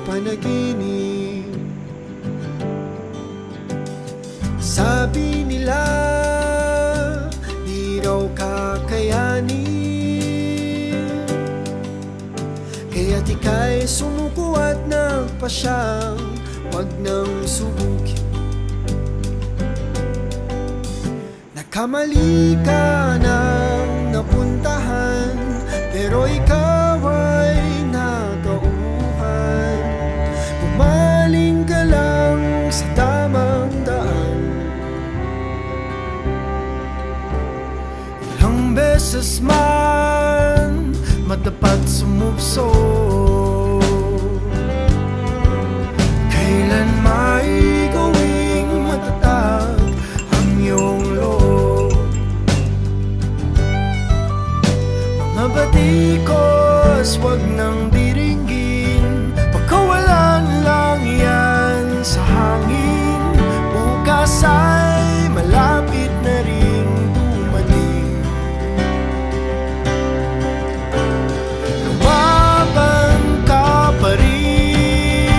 panaginip. Sabi nila, di raw kakayanin, kaya't ika'y sumuko at nagpasyang wag nang subukin. Nagkamali ka nang napuntahan, pero ikaw ay natauhan. Pumaling ka lang sa tamang daan. Ilang beses man madapat sumubso, kailan may gawing matatag ang iyong loob. Mga batikos, wag nang diringgin, pagkawalan lang yan sa hangin. Bukas ay malapit na rin dumating. Lumaban ka pa rin.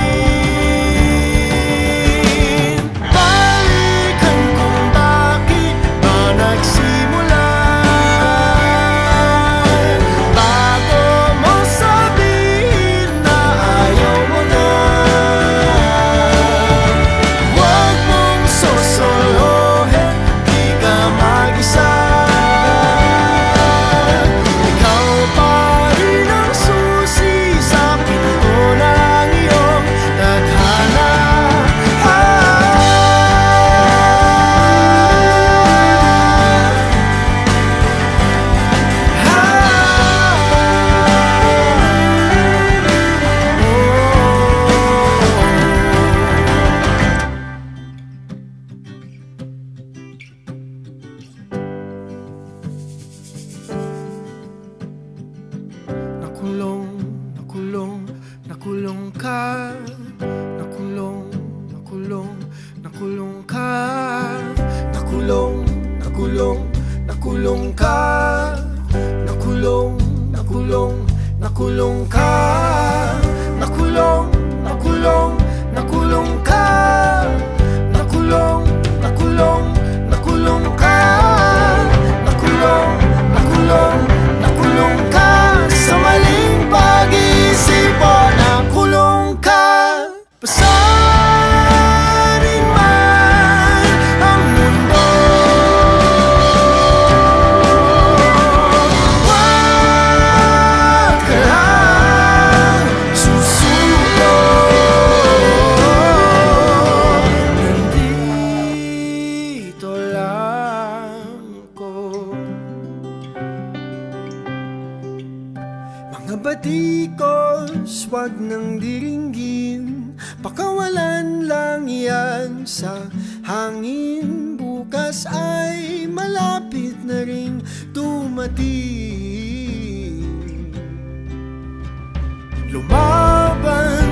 Balikan kung bakit ba nagsimulan, bago mo sabihin na ayaw mo na. Huwag mong sosolohin, di ka mag-isa. Ikaw pa rin ang susi sa pinto ng iyong tadhana. Nakulong, nakulong, nakulong ka. Nakulong, nakulong, nakulong ka. Nakulong, nakulong, nakulong ka. Nakulong, nakulong, nakulong ka. Nakulong, nakulong, nakulong ka. Nakulong, nakulong, nakulong ka. Nakulong, nakulong, nakulong ka. Sa maling pag-iisip o nakulong ka. Pasarin man ang mundo, wag ka lang susuko. Nandito lang ko. Mga batikos, wag nang diringgin, pakawalan lang yan sa hangin. Bukas ay malapit na ring dumating. Lumaban